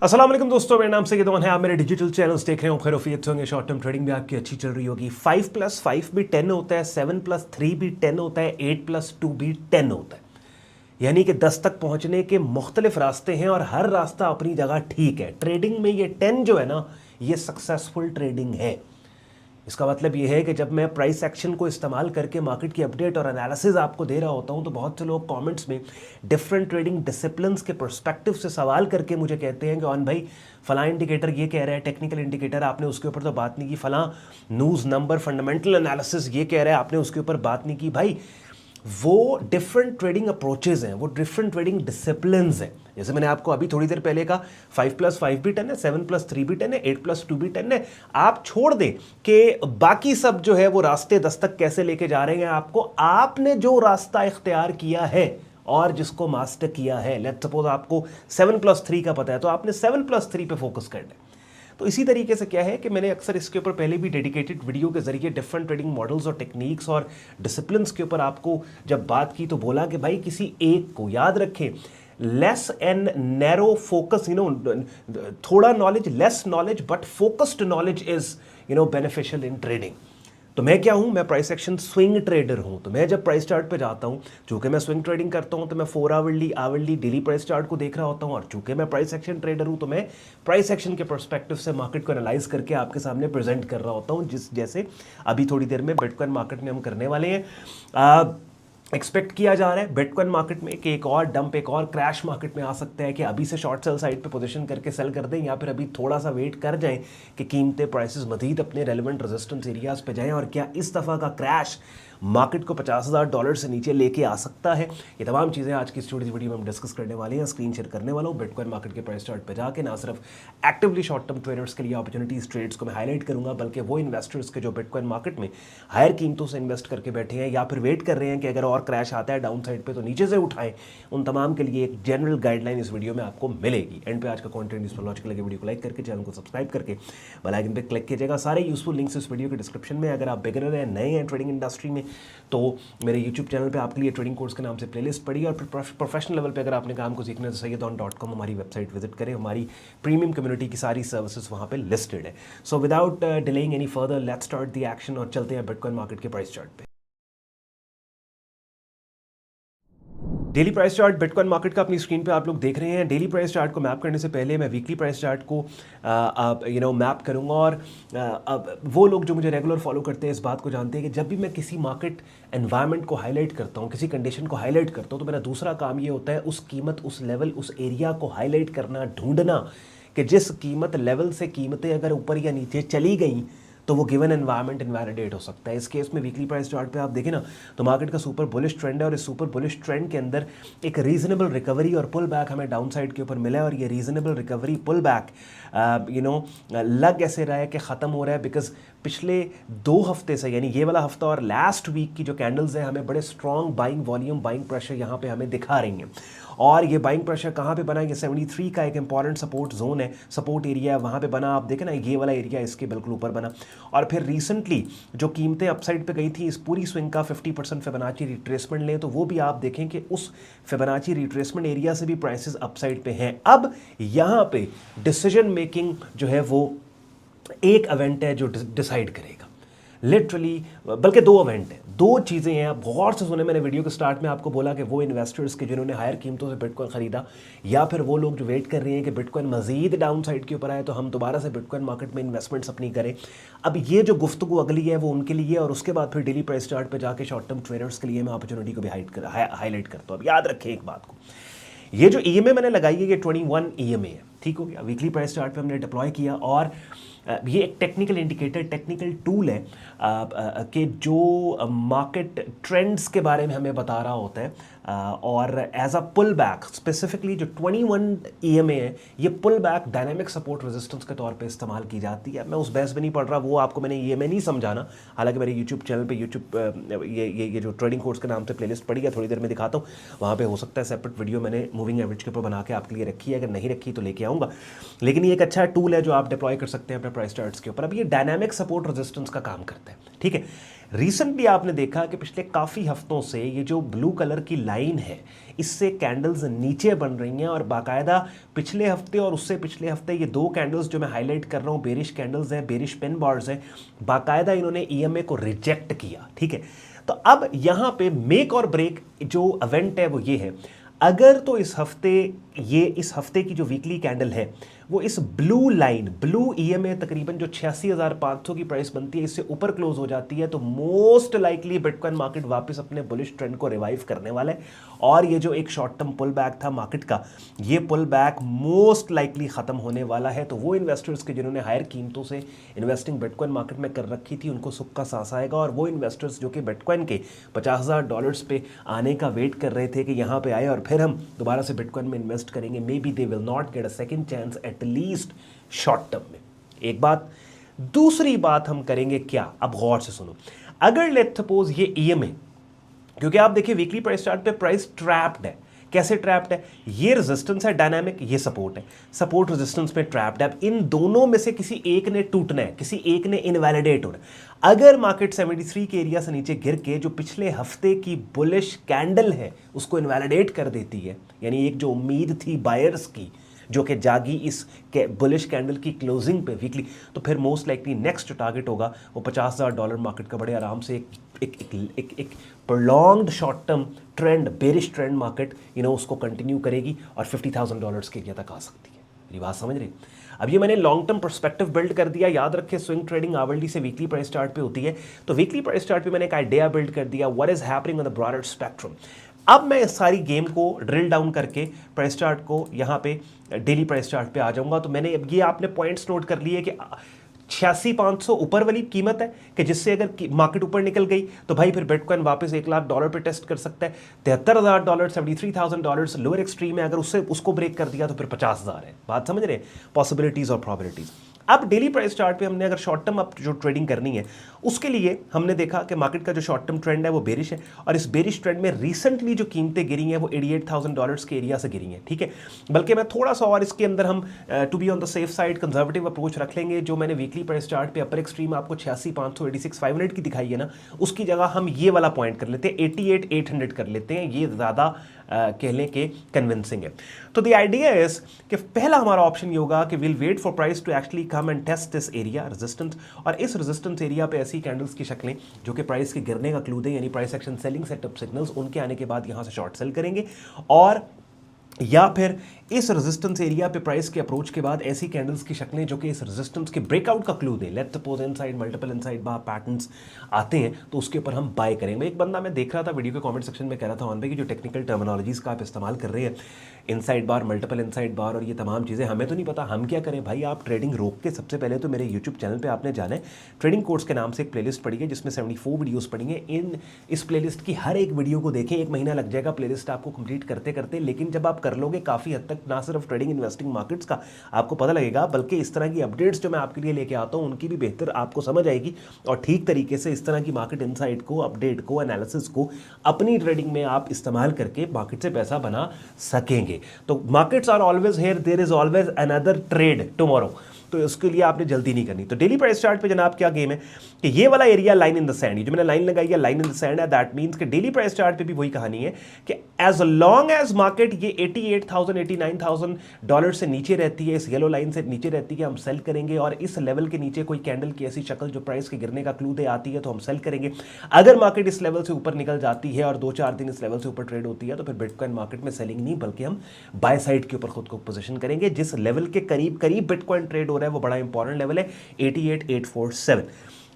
अस्सलाम वालेकुम दोस्तों, मेरा नाम सैयद अमन है। आप मेरे डिजिटल चैनल्स देख रहे हो, खैरियत होंगे। शॉर्ट टर्म ट्रेडिंग भी आपकी अच्छी चल रही होगी। 5+5 भी 10 होता है, 7+3 भी 10 होता है, 8+2 भी 10 होता है। यानी कि 10 तक पहुंचने के मुख्तलिफ रास्ते हैं और हर रास्ता अपनी जगह ठीक है। ट्रेडिंग में ये 10 जो है ना, ये सक्सेसफुल ट्रेडिंग है। इसका मतलब ये है कि जब मैं प्राइस एक्शन को इस्तेमाल करके मार्केट की अपडेट और एनालिसिस आपको दे रहा होता हूं, तो बहुत से लोग कमेंट्स में डिफरेंट ट्रेडिंग डिसिप्लिन्स के पर्सपेक्टिव से सवाल करके मुझे कहते हैं कि ऑन भाई फला इंडिकेटर ये कह रहा है, टेक्निकल इंडिकेटर आपने उसके ऊपर तो बात नहीं की, फला न्यूज़ नंबर फंडामेंटल एनालिसिस ये कह रहा है, आपने उसके ऊपर बात नहीं की। भाई वो डिफरेंट ट्रेडिंग अप्रोचेज हैं, वो डिफरेंट ट्रेडिंग डिसिप्लिन्स हैं। जैसे मैंने आपको अभी थोड़ी देर पहले कहा 5+5 भी 10 है, 7+3 भी 10 है, 8+2 भी 10 है। आप छोड़ दें कि बाकी सब जो है वो रास्ते 10 तक कैसे लेके जा रहे हैं आपको, आपने जो रास्ता इख्तियार किया है और जिसको मास्टर किया है, लेट्स सपोज आपको 7+3 का पता है, तो आपने 7+3 पे फोकस करना है। तो इसी तरीके से क्या है कि मैंने अक्सर इसके ऊपर पहले भी डेडिकेटेड वीडियो के जरिए डिफरेंट ट्रेडिंग मॉडल्स और टेक्निक्स और डिसिप्लिन्स के ऊपर आपको जब बात की तो बोला कि भाई किसी एक को याद रखें, लेस एंड नैरो फोकस, थोड़ा knowledge, less knowledge but focused knowledge is beneficial in trading. तो मैं क्या हूं, मैं प्राइस एक्शन स्विंग ट्रेडर हूं। तो मैं जब प्राइस चार्ट पे जाता हूं, चूंकि मैं स्विंग ट्रेडिंग करता हूं, तो मैं 4 आवरली डेली प्राइस चार्ट को देख रहा होता हूं, और चूंकि मैं प्राइस एक्शन ट्रेडर हूं तो मैं प्राइस एक्शन के पर्सपेक्टिव से मार्केट को एनालाइज करके आपके सामने प्रेजेंट कर रहा होता हूं, जैसे अभी थोड़ी देर में बिटकॉइन मार्केट में हम करने वाले हैं। एक्सपेक्ट किया जा रहा है बिटकॉइन मार्केट में कि एक और डंप, एक और क्रैश मार्केट में आ सकता है, कि अभी से शॉर्ट सेल साइड पे पोजीशन करके सेल कर दें, या फिर अभी थोड़ा सा वेट कर जाएं कि कीमतें, प्राइसेस मजीद अपने रेलेवेंट रेजिस्टेंस एरियाज पे जाएं, और क्या इस दफ़ा का क्रैश मार्केट को $50,000 से नीचे लेके आ सकता है। ये तमाम चीज़ें आज की छोटी सी वीडियो में हम डिस्कस करने वाले हैं, स्क्रीन शेयर करने वाला हूँ। बिटकॉइन मार्केट के प्राइस चार्ट पे जाके ना सिर्फ एक्टिवली शॉर्ट टर्म ट्रेडर्स के लिए अपॉर्चुनिटीज ट्रेड्स को मैं हाईलाइट करूंगा, बल्कि वो इन्वेस्टर्स के जो बिटकॉइन मार्केट में हायर कीमतों से इन्वेस्ट करके बैठे हैं या फिर वेट कर रहे हैं कि अगर और क्रैश आता है डाउन साइड पे तो नीचे से उठाएं, उन तमाम के लिए एक जनरल गाइडलाइन इस वीडियो में आपको मिलेगी। एंड पे आज का कंटेंट इस पर लॉजिकल लगे, वीडियो को लाइक करके चैनल को सब्सक्राइब करके बेल आइकन पे क्लिक कीजिएगा। सारे यूजफुल लिंक्स इस वीडियो के डिस्क्रिप्शन में। अगर आप बिगिनर हैं, नए हैं ट्रेडिंग इंडस्ट्री में, तो मेरे YouTube चैनल पे आपके लिए ट्रेडिंग कोर्स के नाम से प्लेलिस्ट पड़ी है। और फिर प्रोफेशनल लेवल पे अगर आपने काम को सीखना है तो sayyedon.com हमारी वेबसाइट विजिट करें। हमारी प्रीमियम कम्युनिटी की सारी सर्विसेज वहाँ पे लिस्टेड है। So without delaying any further, let's start the action और चलते हैं बिटकॉइन मार्केट के प्राइस चार्ट पे। Daily price chart bitcoin market का अपनी स्क्रीन पे आप लोग देख रहे हैं। डेली प्राइस चार्ट को मैप करने से पहले मैं वीकली प्राइस चार्ट को मैप करूंगा। और अब वो लोग जो मुझे रेगुलर फॉलो करते हैं इस बात को जानते हैं कि जब भी मैं किसी मार्केट एनवायरनमेंट को हाईलाइट करता हूं, किसी कंडीशन को हाईलाइट करता हूं, तो मेरा दूसरा काम ये होता है उस कीमत, उस लेवल, उस एरिया को हाईलाइट करना, ढूंढना कि जिस कीमत लेवल से कीमतें अगर ऊपर या नीचे चली गई तो वो गिवन एनवायरनमेंट इनवैलिडेट हो सकता है। इस केस में वीकली प्राइस चार्ट पे आप देखें ना, तो मार्केट का सुपर बुलिश ट्रेंड है, और इस सुपर बुलिश ट्रेंड के अंदर एक रीजनेबल रिकवरी और पुल बैक हमें डाउन साइड के ऊपर मिला है। और ये रीजनेबल रिकवरी पुल बैक लग ऐसे रहा है कि ख़त्म हो रहा है, बिकॉज पिछले 2 हफ्ते से, यानी ये वाला हफ्ता और लास्ट वीक की जो कैंडल्स हैं, हमें बड़े strong buying volume, buying pressure यहाँ पे हमें दिखा रही हैं। और ये बाइंग प्रेशर कहाँ पे बना, ये 73 का एक इंपॉर्टेंट सपोर्ट जोन है, सपोर्ट एरिया है, वहाँ पे बना। आप देखें ना, ये वाला एरिया इसके बिल्कुल ऊपर बना। और फिर रिसेंटली जो कीमतें अपसाइड पे गई थी, इस पूरी स्विंग का 50% फिबोनाची रिट्रेसमेंट लें तो वो भी आप देखें कि उस फिबोनाची रिट्रेसमेंट एरिया से भी प्राइसेस अपसाइड पे हैं। अब यहाँ पे डिसीजन मेकिंग जो है वो एक इवेंट है जो डिसाइड करेगा, लिटरली, बल्कि 2 इवेंट है, 2 चीज़ें हैं। आप गौर से सुने, मैंने वीडियो के स्टार्ट में आपको बोला कि वो इन्वेस्टर्स के जिन्होंने हायर कीमतों से बिटकॉइन खरीदा, या फिर वो लोग जो वेट कर रहे हैं कि बिटकॉइन मजीद डाउन साइड के ऊपर आए तो हम दोबारा से बिटकॉइन मार्केट में इन्वेस्टमेंट्स अपनी करें। अब ये जो गुफ्तगू अगली है वो उनके लिए, और उसके बाद फिर डेली प्राइस चार्ट पर जाके शॉर्ट टर्म ट्रेडर्स के लिए मैं अपॉर्चुनिटी को भी हाईलाइट करता हूँ। अब याद रखें एक बात को, ये जो EMA मैंने लगाई है ये 21 EMA है, ठीक हो गया। वीकली प्राइस चार्ट पे हमने डिप्लॉय किया, और ये एक टेक्निकल इंडिकेटर, टेक्निकल टूल है कि जो मार्केट ट्रेंड्स के बारे में हमें बता रहा होता है, और as a pullback specifically जो 21 EMA है, ये pullback dynamic support resistance के तौर पे इस्तेमाल की जाती है। मैं उस बहस में नहीं पढ़ रहा, वो आपको मैंने EMA नहीं समझाना, हालांकि मेरे यूट्यूब चैनल पे ये जो ट्रेडिंग कोर्स के नाम से प्लेलिस्ट पड़ी है, थोड़ी देर में दिखाता हूँ, वहाँ पे हो सकता है सेपरेट वीडियो मैंने मूविंग एवरेज के ऊपर बना के आपके लिए रखी है, अगर नहीं रखी तो लेके आऊँगा। लेकिन ये एक अच्छा टूल है जो आप डिप्लॉय कर सकते हैं अपने प्राइस चार्ट्स के ऊपर। अब ये डायनामिक सपोर्ट रेजिस्टेंस का काम करता है, ठीक है। रिसेंटली आपने देखा कि पिछले काफ़ी हफ्तों से ये जो ब्लू कलर की लाइन है इससे कैंडल्स नीचे बन रही हैं, और बाकायदा पिछले हफ्ते और उससे पिछले हफ्ते ये दो कैंडल्स जो मैं हाईलाइट कर रहा हूँ बेरिश कैंडल्स हैं, बेरिश पेन बार्स हैं, बाकायदा इन्होंने ईएमए को रिजेक्ट किया, ठीक है। तो अब यहाँ पे मेक और ब्रेक जो इवेंट है वो ये है, अगर तो इस हफ्ते की जो वीकली कैंडल है वो इस ब्लू लाइन, ब्लू ईएमए तकरीबन जो 86,500 की प्राइस बनती है इससे ऊपर क्लोज हो जाती है, तो मोस्ट लाइकली बिटकॉइन मार्केट वापस अपने बुलिश ट्रेंड को रिवाइव करने वाला है, और ये जो एक शॉर्ट टर्म पुल बैक था मार्केट का, ये पुल बैक मोस्ट लाइकली खत्म होने वाला है। तो वो इन्वेस्टर्स के जिन्होंने हायर कीमतों से इन्वेस्टिंग बिटकॉइन मार्केट में कर रखी थी उनको सुख का सांस आएगा, और वो इन्वेस्टर्स जो कि बिटकॉइन के $50,000 पे आने का वेट कर रहे थे कि यहाँ पे आए और फिर हम दोबारा से बिटकॉइन में इन्वेस्ट करेंगे, may be they will not get a second chance at least short term में। एक बात। दूसरी बात हम करेंगे क्या, अब गौर से सुनो, अगर लेट्स सपोज ये ईएमए, क्योंकि आप देखिए वीकली प्राइस चार्ट पे प्राइस ट्रैप्ड है, कैसे ट्रैप्ड है, ये रेजिस्टेंस है डायनामिक, ये सपोर्ट है, सपोर्ट रेजिस्टेंस में ट्रैप्ड है। अब इन दोनों में से किसी एक ने टूटना है, किसी एक ने इनवैलिडेट होना है। अगर मार्केट 73 के एरिया से नीचे गिर के जो पिछले हफ्ते की बुलिश कैंडल है उसको इनवैलिडेट कर देती है, यानी एक जो उम्मीद थी बायर्स की जो कि जागी इस बुलिश कैंडल की क्लोजिंग पे वीकली, तो फिर मोस्ट लाइकली नेक्स्ट जो टारगेट होगा वो $50,000 मार्केट का बड़े आराम से एक prolonged short term trend, bearish trend market उसको कंटिन्यू करेगी और $50,000 के एरिया तक आ सकती है। मेरी बात समझ रही? अब ये मैंने लॉन्ग टर्म पर्सपेक्टिव बिल्ड कर दिया। याद रखें स्विंग ट्रेडिंग आवरली से वीकली प्राइस चार्ट पे होती है, तो वीकली प्राइस चार्ट पे मैंने एक आइडिया बिल्ड कर दिया what is happening on the broader spectrum. अब मैं इस सारी गेम को ड्रिल डाउन करके प्राइस चार्ट को यहाँ पे डेली प्राइस चार्ट पे आ जाऊंगा। तो मैंने ये आपने पॉइंट्स नोट कर लिए कि 86,500 ऊपर वाली कीमत है कि जिससे अगर मार्केट ऊपर निकल गई तो भाई फिर बिटकॉइन वापस $1,00,000 पे टेस्ट कर सकता है। $73,000 $73,000 लोअर एक्सट्रीम है, अगर उसको ब्रेक कर दिया तो फिर 50,000 है। बात समझ रहे हैं, पॉसिबिलिटीज और प्रॉबिलिटीज। अब डेली प्राइस चार्ट पे हमने अगर शॉर्ट टर्म अब जो ट्रेडिंग करनी है उसके लिए हमने देखा कि मार्केट का जो शॉर्ट टर्म ट्रेंड है वो बेरिश है, और इस बेरिश ट्रेंड में रिसेंटली जो कीमतें गिरी हैं वो $88,000 के एरिया से गिरी हैं, ठीक है। बल्कि मैं थोड़ा सा और इसके अंदर हम to be on the safe side conservative approach रख लेंगे। जो मैंने वीकली प्राइस चार्ट पे अपर एक्सट्रीम आपको 86,500 86,500 की दिखाई है ना, उसकी जगह हम ये वाला पॉइंट कर लेते हैं, 88,800 कर लेते हैं, ये ज़्यादा कह लें कि कन्विंसिंग है। तो द आइडिया इज कि पहला हमारा ऑप्शन ये होगा कि will wait for price to actually come and test this area resistance, और इस रेजिस्टेंस एरिया पे ऐसी कैंडल्स की शक्लें जो कि प्राइस के गिरने का क्लू दें, यानी price action selling setup signals, उनके आने के बाद यहां से शॉर्ट सेल करेंगे, और या फिर इस रेजिस्टेंस एरिया पे प्राइस के अप्रोच के बाद ऐसी कैंडल्स की शक्लें जो कि इस रेजिस्टेंस के ब्रेकआउट का क्लू दें, let's suppose inside multiple inside bar patterns आते हैं तो उसके ऊपर हम बाय करेंगे। एक बंदा मैं देख रहा था वीडियो के कमेंट सेक्शन में कह रहा था ऑन भाई कि जो टेक्निकल टर्मिनोलॉजीज का आप इस्तेमाल कर रहे हैं, इनसाइड बार, मल्टीपल इनसाइड बार और ये तमाम चीज़ें, हमें तो नहीं पता, हम क्या करें भाई। आप ट्रेडिंग रोक के सबसे पहले तो मेरे यूट्यूब चैनल पर आपने जाना है, ट्रेडिंग कोर्स के नाम से एक प्लेलिस्ट पड़ी है जिसमें 74 वीडियोज़ पड़ी हैं। इस प्लेलिस्ट की हर एक वीडियो को देखें, 1 महीना लग जाएगा प्लेलिस्ट आपको कंप्लीट करते करते, लेकिन जब आप कर लोगे काफ़ी हद तक ना सिर्फ ट्रेडिंग इन्वेस्टिंग मार्केट्स का आपको पता लगेगा, बल्कि इस तरह की अपडेट्स जो मैं आपके लिए लेके आता हूं उनकी भी बेहतर आपको समझ आएगी, और ठीक तरीके से इस तरह की मार्केट इनसाइट को, अपडेट को, एनालिसिस को अपनी ट्रेडिंग में आप इस्तेमाल करके मार्केट से पैसा बना सकेंगे। तो markets are always here, there is always another trade tomorrow, तो इसके लिए आपने जल्दी नहीं करनी। तो डेली प्राइस चार्ट पे जनाब क्या गेम है कि ये वाला area line in the sand, ये जो मैंने लाइन लगाई है लाइन इन द सैंड है, दैट मींस कि डेली प्राइस चार्ट पे भी वही कहानी है कि एज लॉन्ग एज मार्केट ये $88,000 $89,000 से नीचे रहती है, इस येलो लाइन से नीचे रहती है, हम सेल करेंगे, और इस लेवल के नीचे कोई कैंडल की ऐसी शक्ल जो प्राइस के गिरने का क्लू दे आती है तो हम सेल करेंगे। अगर मार्केट इस लेवल से ऊपर निकल जाती है और 2-4 दिन इस लेवल से ऊपर ट्रेड होती है तो फिर बिटकॉइन मार्केट में सेलिंग नहीं बल्कि हम बाय साइड के ऊपर खुद को पोजीशन करेंगे। जिस लेवल के करीब करीब बिटकॉइन ट्रेड हो रहा है वो बड़ा इंपॉर्टेंट लेवल है 88,847।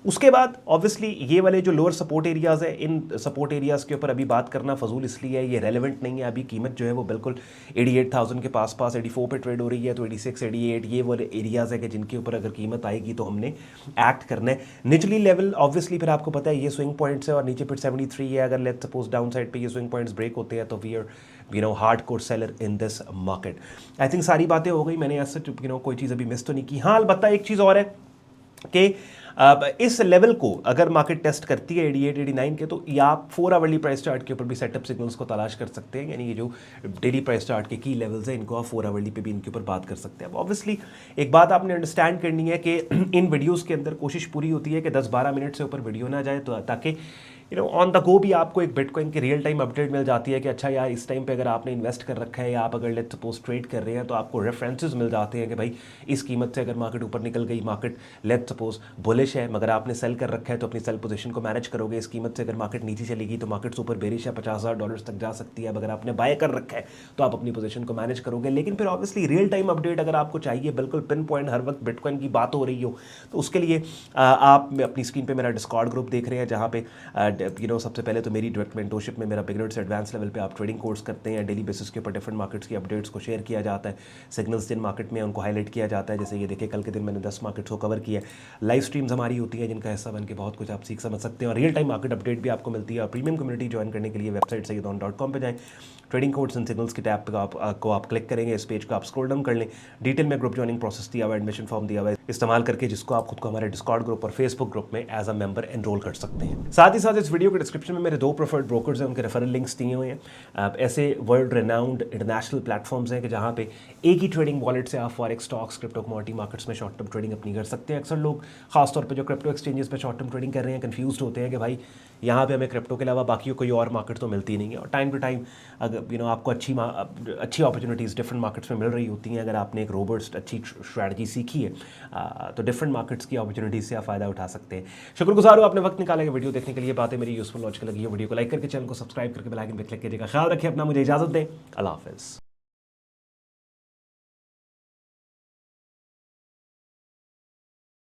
उसके बाद ऑब्वियसली ये वाले जो लोअर सपोर्ट एरियाज है, इन सपोर्ट एरियाज के ऊपर अभी बात करना फजूल इसलिए है, ये रेलेवेंट नहीं है। अभी कीमत जो है वो बिल्कुल 88,000 के पास 84 पे ट्रेड हो रही है, तो 86 88 ये वाले एरियाज है कि जिनके ऊपर अगर कीमत आएगी तो हमने एक्ट करना है। निचली लेवल ऑब्वियसली फिर आपको पता है ये स्विंग पॉइंट्स है, और नीचे फिर 73 है। अगर लेट्स सपोज डाउन साइड पे ये स्विंग पॉइंट्स ब्रेक होते हैं तो we are hardcore seller in this market. I think सारी बातें हो गई, मैंने ऐसा कोई चीज़ अभी मिस तो नहीं की। हाँ अलबत्ता एक चीज़ और है कि इस लेवल को अगर मार्केट टेस्ट करती है 88 89 के, तो या आप 4 आवरली प्राइस चार्ट के ऊपर भी सेटअप सिग्नल्स को तलाश कर सकते हैं, यानी ये जो डेली प्राइस चार्ट के की लेवल्स हैं इनको आप 4 आवरली पे भी इनके ऊपर बात कर सकते हैं। अब ऑब्वियसली एक बात आपने अंडरस्टैंड करनी है कि इन वीडियोज़ के अंदर कोशिश पूरी होती है कि 10-12 मिनट से ऊपर वीडियो ना जाए, तो ताकि ऑन द गो भी आपको एक बिटकॉइन की रियल टाइम अपडेट मिल जाती है कि अच्छा यार इस टाइम पे अगर आपने इन्वेस्ट कर रखा है या आप अगर लेट्स सपोज ट्रेड कर रहे हैं तो आपको रेफरेंसेस मिल जाते हैं कि भाई इस कीमत से अगर मार्केट ऊपर निकल गई, मार्केट लेट्स सपोज बुलिश है मगर आपने सेल कर रखा है तो अपनी सेल पोजीशन को मैनेज करोगे। इस कीमत से अगर मार्केट नीचे चलेगी तो मार्केट सुपर बेरिश है, $50,000 तक जा सकती है। अगर आपने बाय कर रखा है तो आप अपनी पोजीशन को मैनेज करोगे। लेकिन फिर ऑब्वियसली रियल टाइम अपडेट अगर आपको चाहिए, बिल्कुल पिन पॉइंट हर वक्त बिटकॉइन की बात हो रही हो, तो उसके लिए आप अपनी स्क्रीन पर मेरा डिस्कॉर्ड ग्रुप देख रहे हैं जहाँ पे सबसे पहले तो मेरी डायरेक्ट मेंटरशिप में मेरा बिगिनर से एडवांस लेवल पे आप ट्रेडिंग कोर्स करते हैं। डेली बेसिस के ऊपर डिफरेंट मार्केट्स की अपडेट्स को शेयर किया जाता है, सिग्नल्स जिन मार्केट में उनको हाईलाइट किया जाता है। जैसे ये देखिए कल के दिन मैंने 10 मार्केट्स को कवर किया है। लाइव स्ट्रीम्स हमारी होती है जिनका हिस्सा बन के बहुत कुछ आप सीख समझ सकते हैं और रियल टाइम मार्केट अपडेट भी आपको मिलती है। और प्रीमियम कम्युनिटी ज्वाइन करने के लिए वेबसाइट sayyidoun.com पे जाएँ, ट्रेडिंग कोड्स एंड सिग्नल्स की टैब को आप क्लिक करेंगे, इस पेज को आप स्क्रॉल डाउन कर लें, डिटेल में ग्रुप ज्वाइनिंग प्रोसेस दिया हुआ है, एडमिशन फॉर्म दिया हुआ है, इस्तेमाल करके जिसको आप खुद को हमारे डिस्कॉर्ड ग्रुप और फेसबुक ग्रुप में एज अ मेंबर एनरोल कर सकते हैं। साथ ही साथ इस वीडियो के डिस्क्रिप्शन में मेरे 2 प्रेफर्ड ब्रोकर्स हैं, उनके रेफरल लिंक्स दिए हुए हैं। ऐसे वर्ल्ड रेनाउंड इंटरनेशनल प्लेटफॉर्म्स हैं कि जहाँ पे एक ही ट्रेडिंग वॉलेट से आप forex, stocks, crypto commodity markets में शॉर्ट टर्म ट्रेडिंग अपनी कर सकते हैं। अक्सर लोग खासतौर पे जो क्रिप्टो एक्सचेंजेस पे शॉर्ट टर्म ट्रेडिंग कर रहे हैं कंफ्यूज्ड होते हैं कि भाई यहाँ पे हमें क्रिप्टो के अलावा बाकी कोई और मार्केट तो मिलती नहीं है। और टाइम टू टाइम अगर आपको अच्छी अपॉर्चुनिटीज़ डिफरेंट मार्केट्स में मिल रही होती हैं। अगर आपने एक रोबस्ट अच्छी स्ट्रैटेजी सीखी है तो डिफरेंट मार्केट्स की अपॉर्चुनिटीज़ से आप फ़ायदा उठा सकते हैं। शुक्रगुजार हो आपने वक्त निकाला है वीडियो देखने के लिए। बातें मेरी यूज़फुल लॉजिकल लगी है, वीडियो को लाइक करके चैनल को सब्सक्राइब करके बेल आइकन पे क्लिक कीजिएगा। ख्याल रखिए अपना, मुझे इजाज़त दें। अल्लाह हाफ़िज़।